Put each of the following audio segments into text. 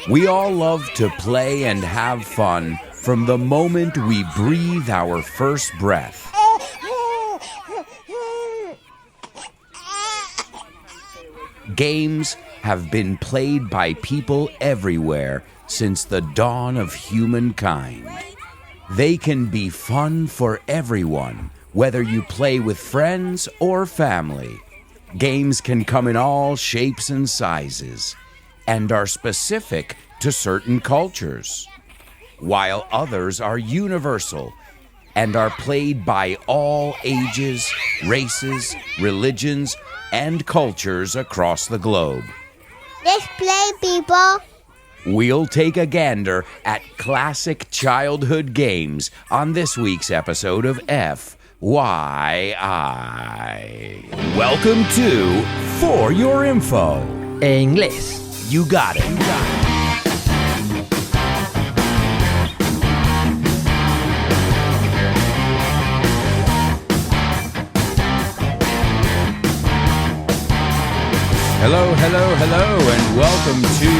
We all love to play and have fun from the moment we breathe our first breath. Games have been played by people everywhere since the dawn of humankind. They can be fun for everyone, whether you play with friends or family. Games can come in all shapes and sizes and are specific to certain cultures, while others are universal and are played by all ages, races, religions, and cultures across the globe. Let's play, people. We'll take a gander at classic childhood games on this week's episode of FYI. Welcome to For Your Info. En inglés. You got it. Hello, and welcome to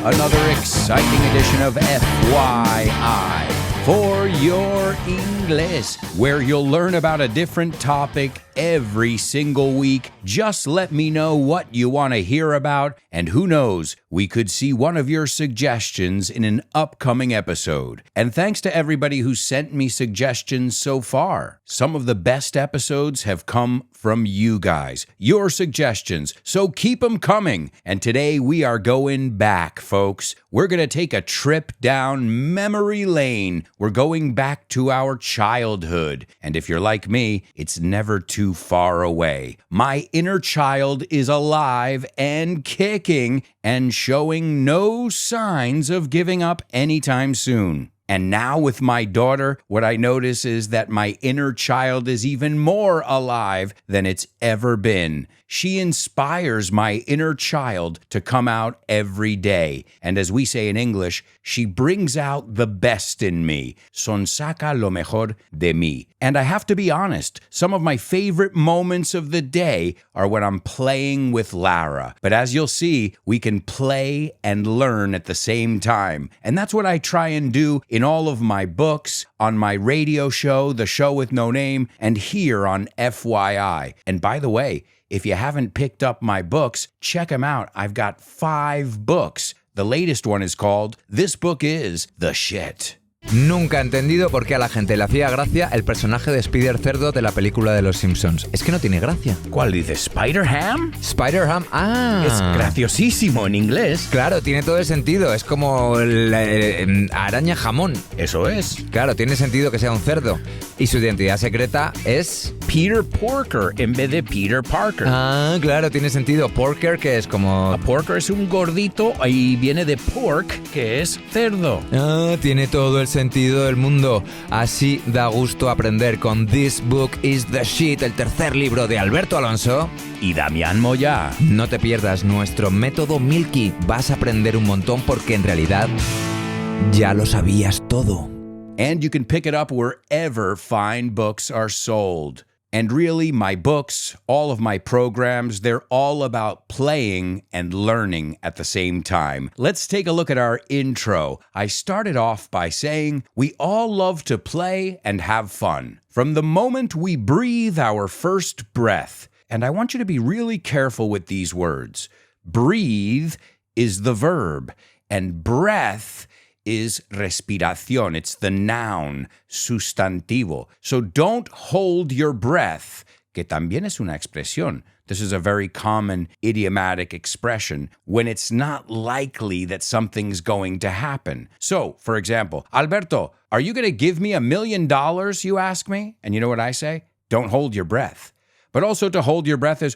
another exciting edition of FYI, For Your English, where you'll learn about a different topic every single week. Just let me know what you want to hear about, and who knows, we could see one of your suggestions in an upcoming episode. And thanks to everybody who sent me suggestions so far. Some of the best episodes have come from you guys, your suggestions, so keep them coming. And today we are going back, folks. We're going to take a trip down memory lane. We're going back to our childhood. And if you're like me, it's never too far away. My inner child is alive and kicking and showing no signs of giving up anytime soon. And now with my daughter, what I notice is that my inner child is even more alive than it's ever been. She inspires my inner child to come out every day. And as we say in English, she brings out the best in me. Sonsaca lo mejor de mí. And I have to be honest, some of my favorite moments of the day are when I'm playing with Lara. But as you'll see, we can play and learn at the same time. And that's what I try and do in all of my books, on my radio show, The Show with No Name, and here on FYI. And by the way, if you haven't picked up my books, check them out. I've got 5 books. The latest one is called This Book Is the Shit. Nunca he entendido por qué a la gente le hacía gracia el personaje de Spider Cerdo de la película de los Simpsons. Es que no tiene gracia. ¿Cuál dice? ¿Spider-Ham? Spider-Ham, Es graciosísimo en inglés. Claro, tiene todo el sentido. Es como la araña jamón. Eso es. Claro, tiene sentido que sea un cerdo. Y su identidad secreta es Peter Porker en vez de Peter Parker. Ah, claro, tiene sentido. Porker, que es como... A porker es un gordito y viene de pork, que es cerdo. Ah, tiene todo el sentido del mundo. Así da gusto aprender con This Book Is the Shit, el tercer libro de Alberto Alonso y Damián Moya. No te pierdas nuestro método Milky. Vas a aprender un montón porque en realidad ya lo sabías todo. And you can pick it up wherever fine books are sold. And really, my books, all of my programs, they're all about playing and learning at the same time. Let's take a look at our intro. I started off by saying, we all love to play and have fun from the moment we breathe our first breath. And I want you to be really careful with these words. Breathe is the verb, and breath is respiración. It's the noun, sustantivo. So don't hold your breath, que también es una expresión. This is a very common idiomatic expression when it's not likely that something's going to happen. So, for example, Alberto, are you going to give me $1 million, you ask me? And you know what I say? Don't hold your breath. But also to hold your breath is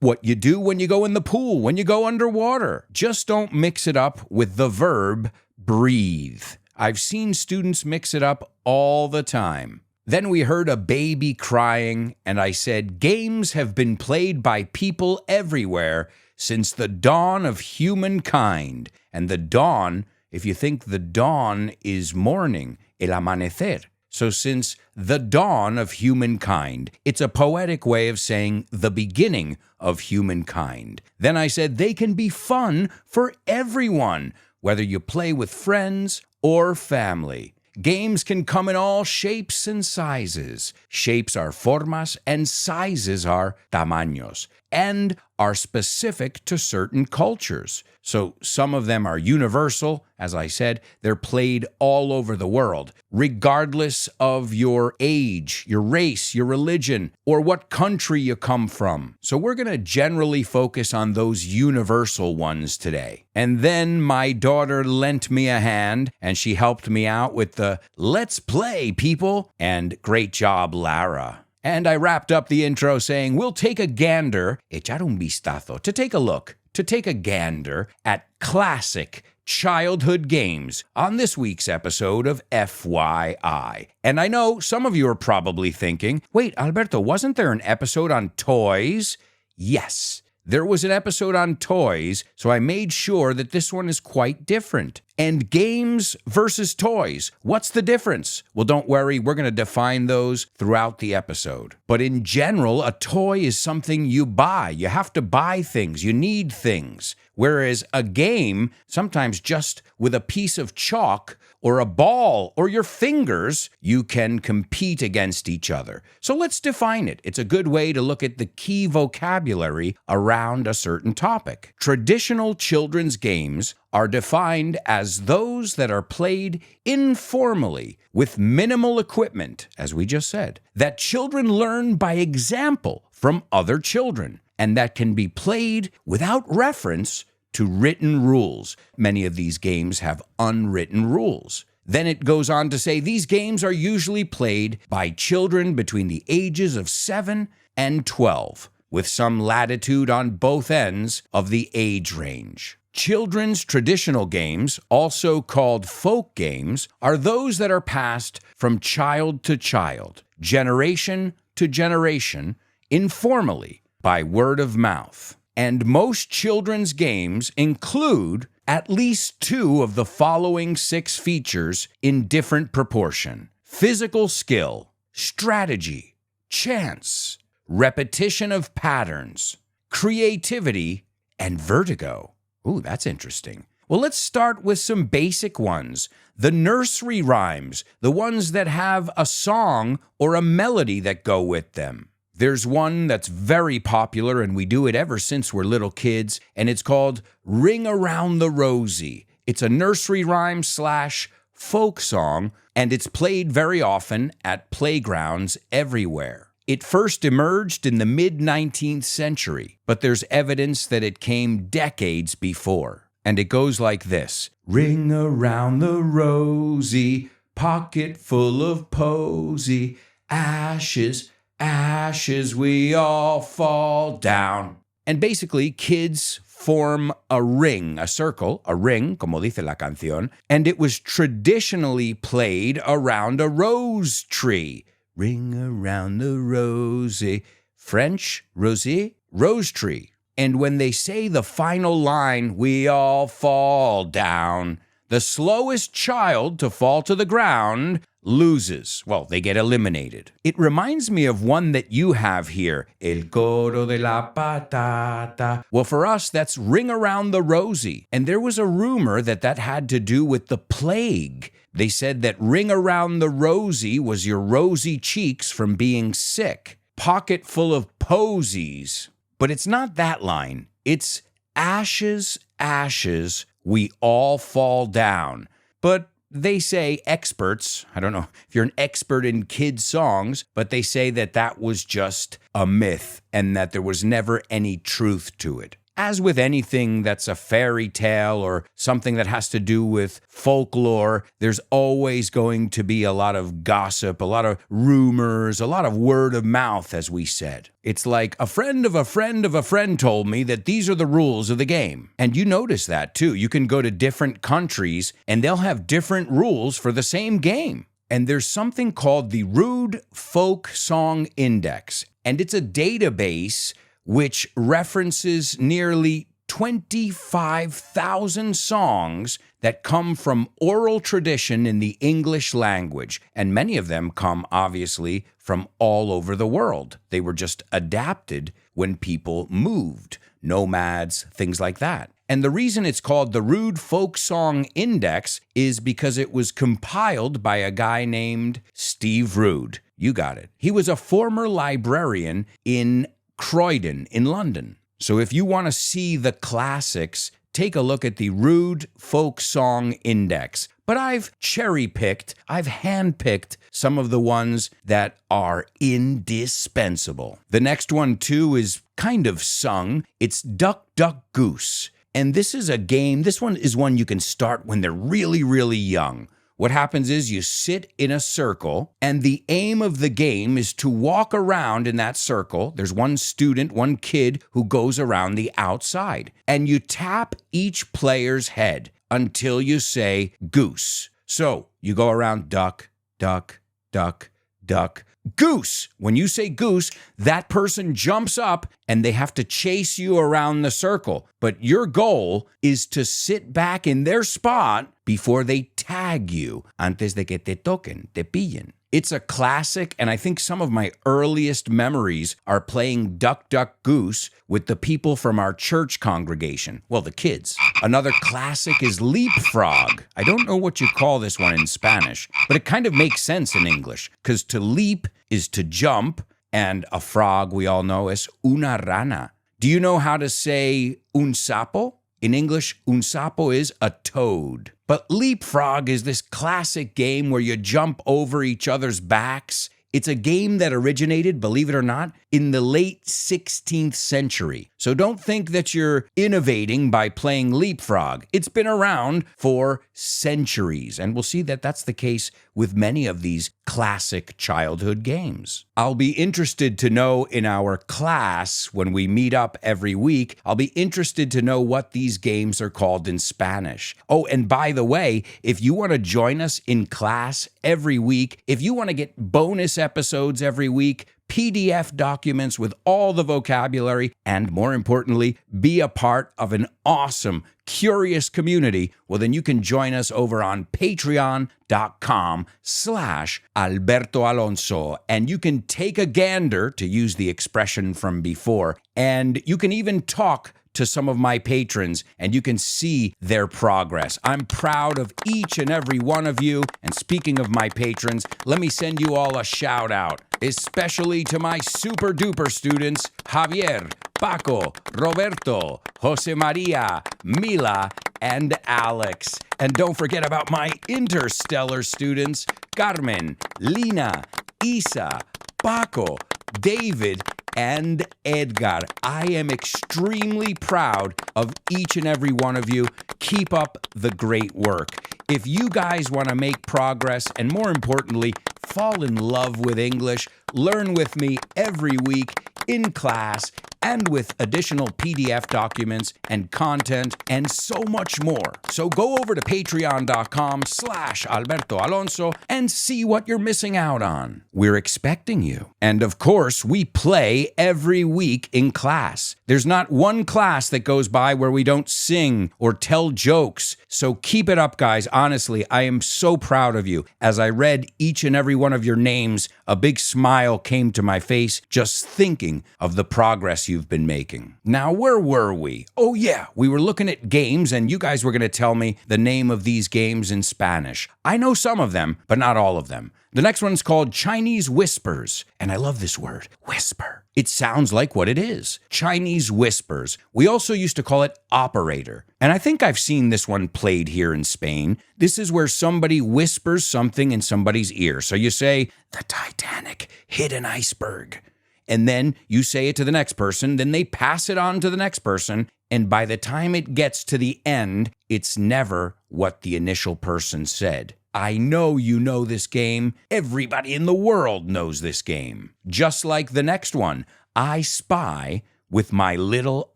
what you do when you go in the pool, when you go underwater. Just don't mix it up with the verb breathe. I've seen students mix it up all the time. Then we heard a baby crying, and I said, games have been played by people everywhere since the dawn of humankind. And the dawn, if you think the dawn is morning, el amanecer. So since the dawn of humankind, it's a poetic way of saying the beginning of humankind. Then I said they can be fun for everyone, whether you play with friends or family. Games can come in all shapes and sizes. Shapes are formas and sizes are tamaños, and are specific to certain cultures. So some of them are universal. As I said, they're played all over the world, regardless of your age, your race, your religion, or what country you come from. So we're going to generally focus on those universal ones today. And then my daughter lent me a hand, and she helped me out with the "Let's play, people," and great job, Lara. And I wrapped up the intro saying, we'll take a gander, echar un vistazo, to take a look, to take a gander at classic childhood games on this week's episode of FYI. And I know some of you are probably thinking, wait, Alberto, wasn't there an episode on toys? Yes, there was an episode on toys, so I made sure that this one is quite different. And games versus toys, what's the difference? Well, don't worry, we're going to define those throughout the episode. But in general, a toy is something you buy. You have to buy things. You need things. Whereas a game, sometimes just with a piece of chalk or a ball or your fingers, you can compete against each other. So let's define it. It's a good way to look at the key vocabulary around a certain topic. Traditional children's games are defined as those that are played informally with minimal equipment, as we just said, that children learn by example from other children, and that can be played without reference to written rules. Many of these games have unwritten rules. Then it goes on to say these games are usually played by children between the ages of 7 and 12, with some latitude on both ends of the age range. Children's traditional games, also called folk games, are those that are passed from child to child, generation to generation, informally, by word of mouth. And most children's games include at least 2 of the following 6 features in different proportion: physical skill, strategy, chance, repetition of patterns, creativity, and vertigo. Ooh, that's interesting. Well, let's start with some basic ones. The nursery rhymes, the ones that have a song or a melody that go with them. There's one that's very popular, and we do it ever since we're little kids, and it's called Ring Around the Rosie. It's a nursery rhyme / folk song, and it's played very often at playgrounds everywhere. It first emerged in the mid-19th century, but there's evidence that it came decades before. And it goes like this: ring around the rosy, pocket full of posy, ashes, ashes, we all fall down. And basically, kids form a ring, a circle, a ring, como dice la canción, and it was traditionally played around a rose tree. Ring around the rosy, French, rosy, rose tree. And when they say the final line, we all fall down, the slowest child to fall to the ground loses. Well, they get eliminated. It reminds me of one that you have here, El coro de la patata. Well, for us, that's Ring Around the Rosie. And there was a rumor that that had to do with the plague. They said that ring around the rosy was your rosy cheeks from being sick. Pocket full of posies. But it's not that line. It's ashes, ashes, we all fall down. But they say experts, I don't know if you're an expert in kids' songs, but they say that that was just a myth and that there was never any truth to it. As with anything that's a fairy tale or something that has to do with folklore, there's always going to be a lot of gossip, a lot of rumors, a lot of word of mouth, as we said. It's like a friend of a friend of a friend told me that these are the rules of the game. And you notice that too. You can go to different countries and they'll have different rules for the same game. And there's something called the Rude Folk Song Index. And it's a database which references nearly 25,000 songs that come from oral tradition in the English language, and many of them come, obviously, from all over the world. They were just adapted when people moved, nomads, things like that. And the reason it's called the Rude Folk Song Index is because it was compiled by a guy named Steve Rude. You got it. He was a former librarian in Croydon in London. So if you want to see the classics, take a look at the Rude Folk Song Index. But I've cherry-picked, I've hand-picked some of the ones that are indispensable. The next one, too, is kind of sung. It's Duck, Duck, Goose. And this is a game, this one is one you can start when they're really, really young. What happens is you sit in a circle, and the aim of the game is to walk around in that circle. There's one student, one kid who goes around the outside, and you tap each player's head until you say goose. So you go around duck, duck, duck, duck, goose. When you say goose, that person jumps up and they have to chase you around the circle. But your goal is to sit back in their spot before they tag you. Antes de que te toquen, te pillen. It's a classic, and I think some of my earliest memories are playing Duck, Duck, Goose with the people from our church congregation. Well, the kids. Another classic is Leapfrog. I don't know what you call this one in Spanish, but it kind of makes sense in English, because to leap is to jump, and a frog, we all know, is una rana. Do you know how to say un sapo? In English, un sapo is a toad. But Leapfrog is this classic game where you jump over each other's backs. It's a game that originated, believe it or not, in the late 16th century. So don't think that you're innovating by playing Leapfrog. It's been around for centuries, and we'll see that that's the case with many of these classic childhood games. I'll be interested to know in our class, when we meet up every week, I'll be interested to know what these games are called in Spanish. Oh, and by the way, if you want to join us in class every week, if you want to get bonus episodes every week, PDF documents with all the vocabulary, and more importantly, be a part of an awesome, curious community, well, then you can join us over on patreon.com/Alberto Alonso. And you can take a gander, to use the expression from before, and you can even talk to some of my patrons, and you can see their progress. I'm proud of each and every one of you. And speaking of my patrons, let me send you all a shout out, especially to my super duper students, Javier, Paco, Roberto, Jose Maria, Mila, and Alex. And don't forget about my interstellar students, Carmen, Lina, Isa, Paco, David, and Edgar. I am extremely proud of each and every one of you. Keep up the great work. If you guys want to make progress and, more importantly, fall in love with English, learn with me every week in class and with additional PDF documents and content and so much more. So go over to patreon.com/Alberto Alonso and see what you're missing out on. We're expecting you. And of course, we play every week in class. There's not one class that goes by where we don't sing or tell jokes. So keep it up, guys. Honestly, I am so proud of you. As I read each and every one of your names, a big smile came to my face just thinking of the progress you've been making. Now, where were we? Oh yeah, we were looking at games, and you guys were going to tell me the name of these games in Spanish. I know some of them, but not all of them. The next one's called Chinese Whispers, and I love this word, whisper. It sounds like what it is, Chinese Whispers. We also used to call it Operator, and I think I've seen this one played here in Spain. This is where somebody whispers something in somebody's ear. So you say, the Titanic hit an iceberg. And then you say it to the next person, then they pass it on to the next person, and by the time it gets to the end, it's never what the initial person said. I know you know this game. Everybody in the world knows this game. Just like the next one, I spy with my little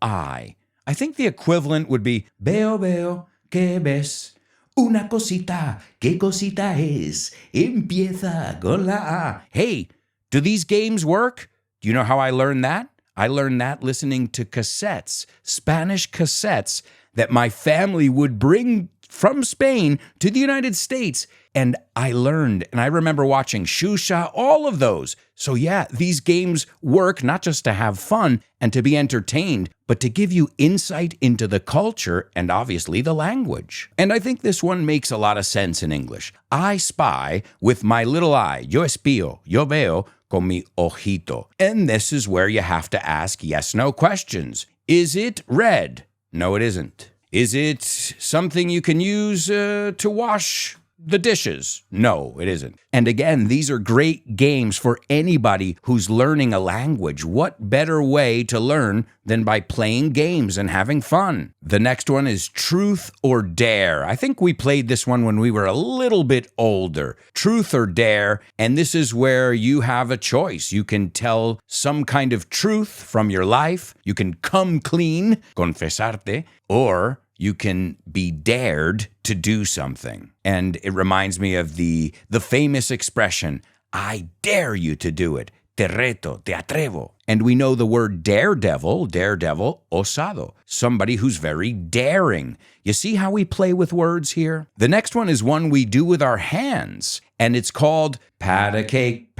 eye. I think the equivalent would be, veo, que ves? Una cosita, ¿qué cosita es? Empieza con la A. Hey, do these games work? Do you know how I learned that? I learned that listening to cassettes, Spanish cassettes that my family would bring from Spain to the United States. And I learned, and I remember watching Shusha, all of those. So yeah, these games work not just to have fun and to be entertained, but to give you insight into the culture and obviously the language. And I think this one makes a lot of sense in English. I spy with my little eye. Yo espío, yo veo con mi ojito. And this is where you have to ask yes/no questions. Is it red? No, it isn't. Is it something you can use to wash the dishes? No, it isn't. And again, these are great games for anybody who's learning a language. What better way to learn than by playing games and having fun? The next one is Truth or Dare. I think we played this one when we were a little bit older. Truth or Dare, and this is where you have a choice. You can tell some kind of truth from your life. You can come clean, confesarte, or you can be dared to do something. And it reminds me of the famous expression, I dare you to do it. Te reto, te atrevo. And we know the word daredevil, osado, somebody who's very daring. You see how we play with words here? The next one is one we do with our hands, and it's called pat a cake,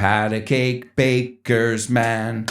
baker's man.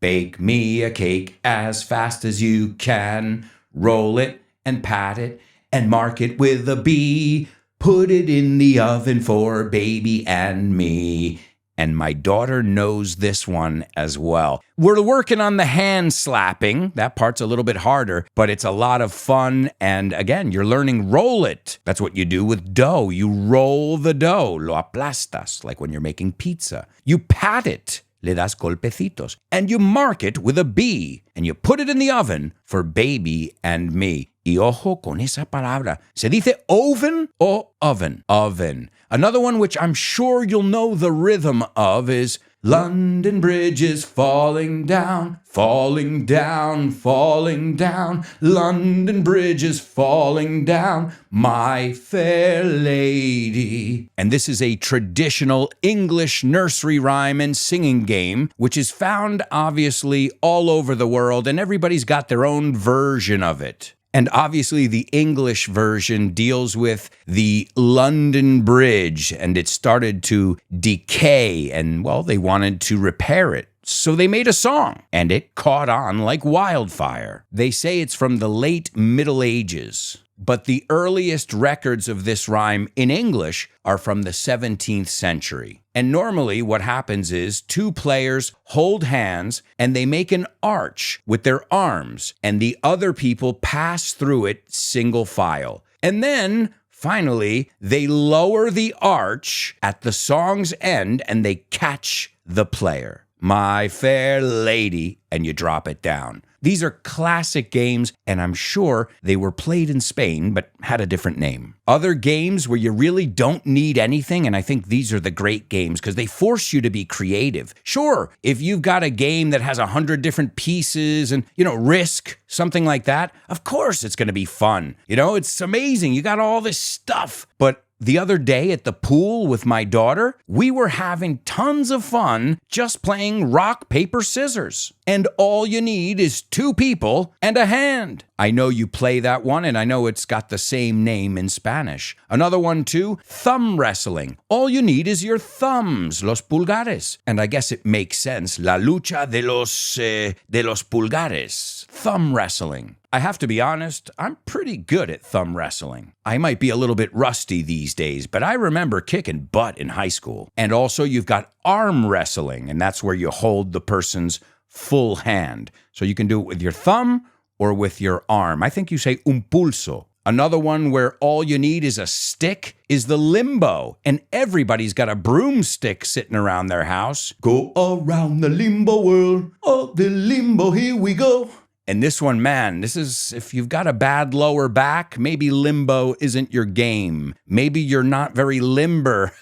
Bake me a cake as fast as you can. Roll it and pat it and mark it with a B. Put it in the oven for baby and me. And my daughter knows this one as well. We're working on the hand slapping. That part's a little bit harder, but it's a lot of fun. And again, you're learning roll it. That's what you do with dough. You roll the dough. Lo aplastas, like when you're making pizza. You pat it. Le das golpecitos. And you mark it with a B. And you put it in the oven for baby and me. Y ojo con esa palabra. Se dice oven o oven? Oven. Another one which I'm sure you'll know the rhythm of is London Bridge is falling down, falling down, falling down. London Bridge is falling down, my fair lady. And this is a traditional English nursery rhyme and singing game, which is found obviously all over the world, and everybody's got their own version of it. And obviously the English version deals with the London Bridge, and it started to decay, and, well, they wanted to repair it. So they made a song, and it caught on like wildfire. They say it's from the late Middle Ages, but the earliest records of this rhyme in English are from the 17th century. And normally what happens is two players hold hands and they make an arch with their arms, and the other people pass through it single file. And then finally, they lower the arch at the song's end and they catch the player. My fair lady, and you drop it down. These are classic games, and I'm sure they were played in Spain, but had a different name. Other games where you really don't need anything, and I think these are the great games because they force you to be creative. Sure, if you've got a game that has 100 different pieces and, Risk, something like that, of course it's going to be fun. It's amazing. You got all this stuff, but the other day at the pool with my daughter, we were having tons of fun just playing rock, paper, scissors. And all you need is two people and a hand. I know you play that one, and I know it's got the same name in Spanish. Another one too, thumb wrestling. All you need is your thumbs, los pulgares. And I guess it makes sense. La lucha de los pulgares. Thumb wrestling. I have to be honest, I'm pretty good at thumb wrestling. I might be a little bit rusty these days, but I remember kicking butt in high school. And also you've got arm wrestling, and that's where you hold the person's full hand. So you can do it with your thumb or with your arm. I think you say un pulso. Another one where all you need is a stick is the limbo. And everybody's got a broomstick sitting around their house. Go around the limbo world. Oh, the limbo, here we go. And this one, man, this is, if you've got a bad lower back, maybe limbo isn't your game. Maybe you're not very limber.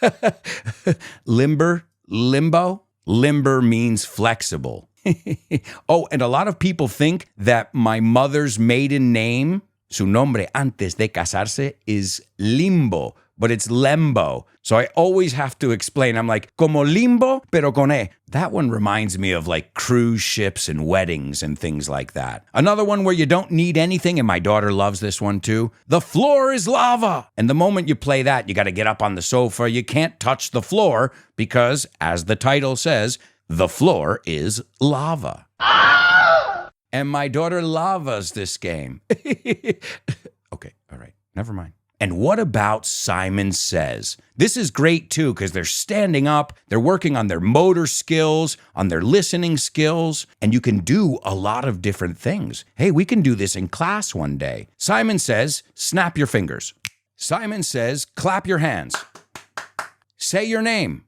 Limbo? Limber means flexible. Oh, and a lot of people think that my mother's maiden name, su nombre antes de casarse, is Limbo. but it's lembo. So I always have to explain. I'm like, como limbo, pero con E. That one reminds me of like cruise ships and weddings and things like that. Another one where you don't need anything, and my daughter loves this one too. The floor is lava. And the moment you play that, you got to get up on the sofa. You can't touch the floor because, as the title says, the floor is lava. And my daughter loves this game. Okay, all right, never mind. And what about Simon Says? This is great too because they're standing up, they're working on their motor skills, on their listening skills, and you can do a lot of different things. Hey, we can do this in class one day. Simon Says, snap your fingers. Simon Says, clap your hands. Say your name.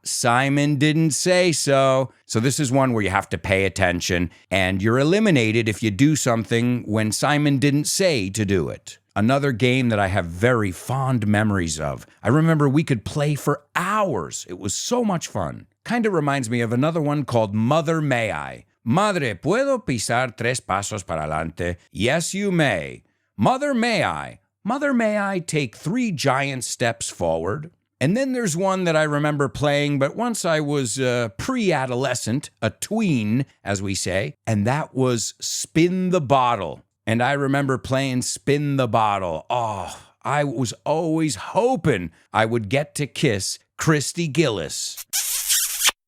Simon didn't say so. So this is one where you have to pay attention, and you're eliminated if you do something when Simon didn't say to do it. Another game that I have very fond memories of. I remember we could play for hours. It was so much fun. Kind of reminds me of another one called Mother May I. Madre, ¿puedo pisar 3 pasos para adelante? Yes, you may. Mother, may I? Mother, may I take 3 giant steps forward? And then there's one that I remember playing, but once I was pre-adolescent, a tween, as we say, and that was Spin the Bottle. And I remember playing Spin the Bottle. Oh, I was always hoping I would get to kiss Christy Gillis.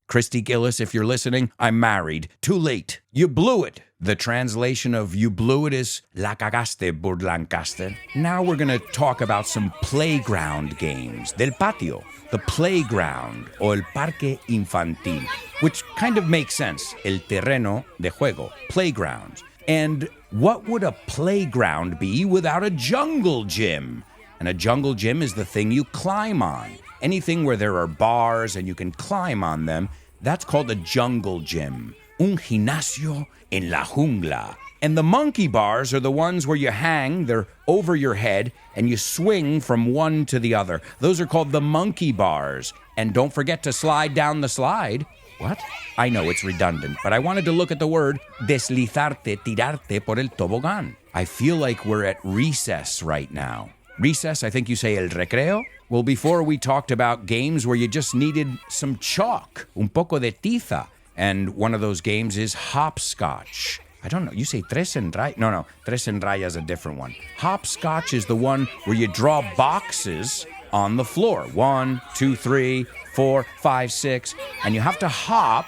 Christy Gillis, if you're listening, I'm married. Too late. You blew it. The translation of you blew it is la cagaste, Lancaster. Now we're going to talk about some playground games. Del patio, the playground, o el parque infantil, which kind of makes sense. El terreno de juego, playground. And what would a playground be without a jungle gym? And a jungle gym is the thing you climb on. Anything where there are bars and you can climb on them, that's called a jungle gym. Un gimnasio en la jungla. And the monkey bars are the ones where you hang, they're over your head, and you swing from one to the other. Those are called the monkey bars. And don't forget to slide down the slide. What? I know it's redundant, but I wanted to look at the word deslizarte, tirarte por el tobogán. I feel like we're at recess right now. Recess, I think you say el recreo? Well, before we talked about games where you just needed some chalk, un poco de tiza. And one of those games is hopscotch. I don't know, you say tres en raya? No, tres en raya is a different one. Hopscotch is the one where you draw boxes on the floor. 1, 2, 3, 4, 5, 6. And you have to hop,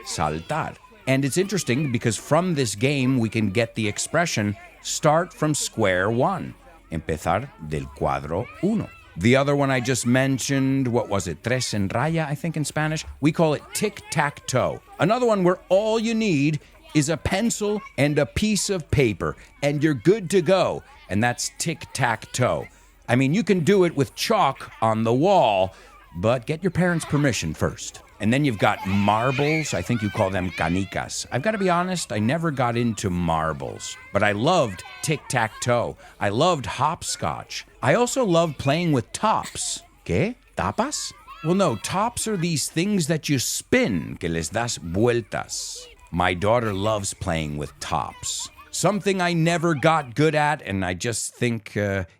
saltar. And it's interesting because from this game we can get the expression start from square one. Empezar del cuadro uno. The other one I just mentioned, what was it? Tres en raya, I think in Spanish. We call it tic-tac-toe. Another one where all you need is a pencil and a piece of paper, and you're good to go. And that's tic-tac-toe. I mean, you can do it with chalk on the wall, but get your parents' permission first. And then you've got marbles. I think you call them canicas. I've got to be honest, I never got into marbles, but I loved tic-tac-toe. I loved hopscotch. I also loved playing with tops. ¿Qué? ¿Tapas? Well, no, tops are these things that you spin, que les das vueltas. My daughter loves playing with tops. Something I never got good at, and I just think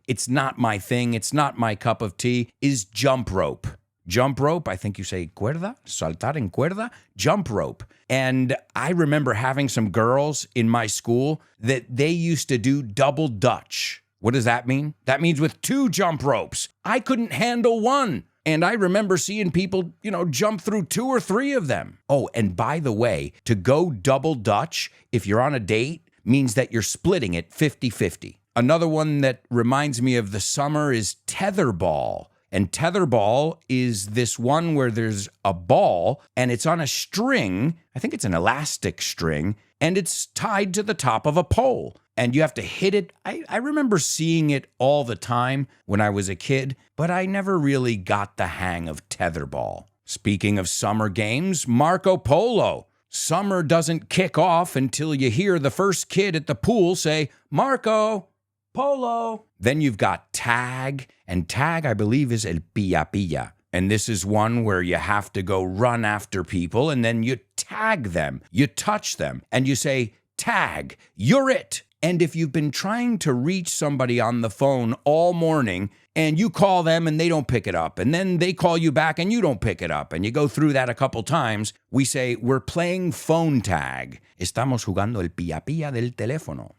it's not my thing, it's not my cup of tea, is jump rope. Jump rope, I think you say cuerda, saltar en cuerda, jump rope. And I remember having some girls in my school that they used to do double Dutch. What does that mean? That means with 2 jump ropes. I couldn't handle one. And I remember seeing people, jump through 2 or 3 of them. Oh, and by the way, to go double Dutch, if you're on a date, means that you're splitting it 50-50. Another one that reminds me of the summer is tetherball. And tetherball is this one where there's a ball and it's on a string. I think it's an elastic string, and it's tied to the top of a pole. And you have to hit it. I remember seeing it all the time when I was a kid, but I never really got the hang of tetherball. Speaking of summer games, Marco Polo. Summer doesn't kick off until you hear the first kid at the pool say, Marco Polo. Then you've got tag, and tag, I believe, is el pilla-pilla. And this is one where you have to go run after people, and then you tag them, you touch them, and you say, tag, you're it. And if you've been trying to reach somebody on the phone all morning and you call them and they don't pick it up, and then they call you back and you don't pick it up, and you go through that a couple times, we say, we're playing phone tag. Estamos jugando el pilla-pilla del teléfono.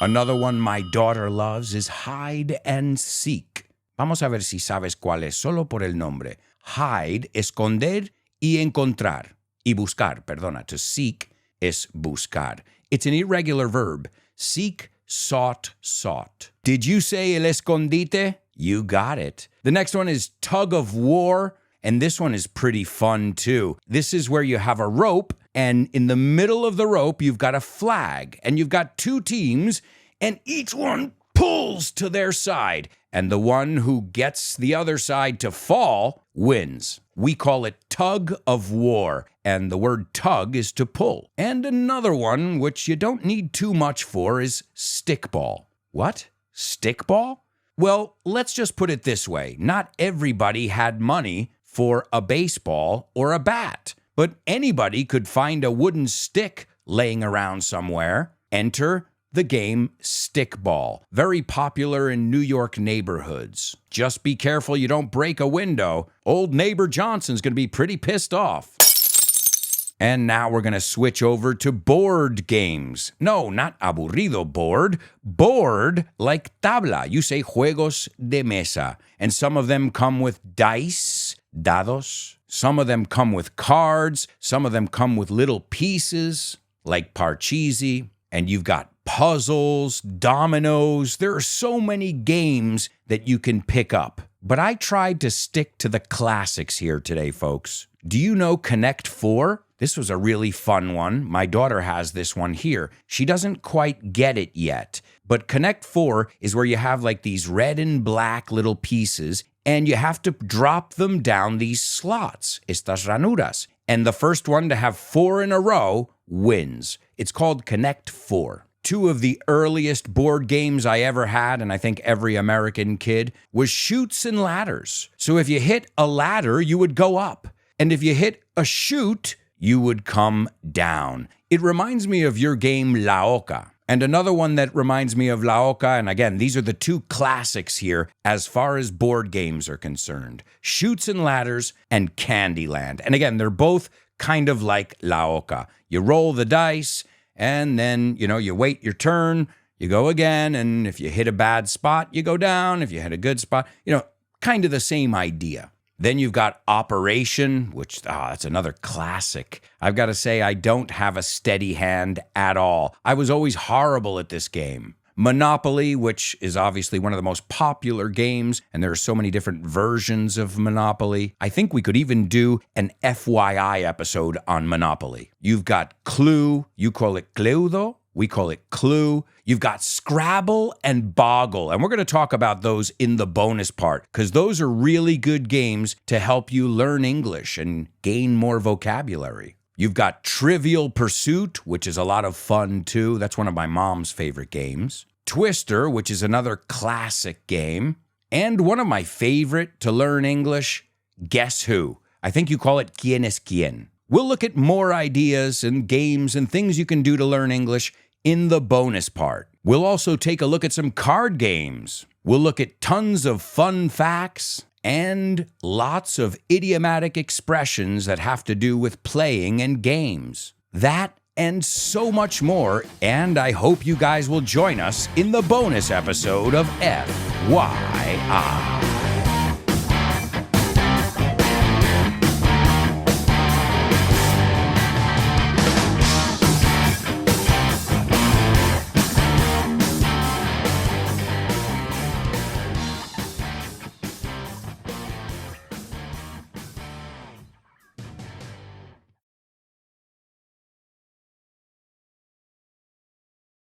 Another one my daughter loves is hide and seek. Vamos a ver si sabes cuál es, solo por el nombre. Hide, esconder y encontrar. Y buscar, perdona, to seek es buscar. It's an irregular verb. Seek, sought, sought. Did you say el escondite? You got it. The next one is tug of war, and this one is pretty fun too. This is where you have a rope, and in the middle of the rope, you've got a flag, and you've got two teams, and each one pulls to their side, and the one who gets the other side to fall wins. We call it tug of war, and the word tug is to pull. And another one, which you don't need too much for, is stickball. What? Stickball? Well, let's just put it this way. Not everybody had money for a baseball or a bat, but anybody could find a wooden stick laying around somewhere. Enter the game stickball, very popular in New York neighborhoods. Just be careful you don't break a window. Old neighbor Johnson's going to be pretty pissed off. And now we're going to switch over to board games. No, not aburrido board. Board like tabla. You say juegos de mesa. And some of them come with dice, dados. Some of them come with cards. Some of them come with little pieces like parcheesi. And you've got puzzles, dominoes. There are so many games that you can pick up. But I tried to stick to the classics here today, folks. Do you know Connect 4? This was a really fun one. My daughter has this one here. She doesn't quite get it yet. But Connect 4 is where you have like these red and black little pieces, and you have to drop them down these slots, estas ranuras. And the first one to have 4 in a row wins. It's called Connect 4. Two of the earliest board games I ever had, and I think every American kid, was chutes and ladders. So if you hit a ladder, you would go up. And if you hit a chute, you would come down. It reminds me of your game La Oca. And another one that reminds me of La Oca, and again, these are the two classics here as far as board games are concerned. Chutes and Ladders and Candyland. And again, they're both kind of like La Oca. You roll the dice, and then, you wait your turn, you go again, and if you hit a bad spot, you go down. If you hit a good spot, kind of the same idea. Then you've got Operation, which, that's another classic. I've got to say, I don't have a steady hand at all. I was always horrible at this game. Monopoly, which is obviously one of the most popular games, and there are so many different versions of Monopoly. I think we could even do an FYI episode on Monopoly. You've got Clue. You call it Cluedo. We call it Clue. You've got Scrabble and Boggle, and we're going to talk about those in the bonus part, because those are really good games to help you learn English and gain more vocabulary. You've got Trivial Pursuit, which is a lot of fun too. That's one of my mom's favorite games. Twister, which is another classic game. And one of my favorite to learn English, Guess Who? I think you call it Quién es quién. We'll look at more ideas and games and things you can do to learn English in the bonus part. We'll also take a look at some card games. We'll look at tons of fun facts and lots of idiomatic expressions that have to do with playing and games. That and so much more, and I hope you guys will join us in the bonus episode of FYI.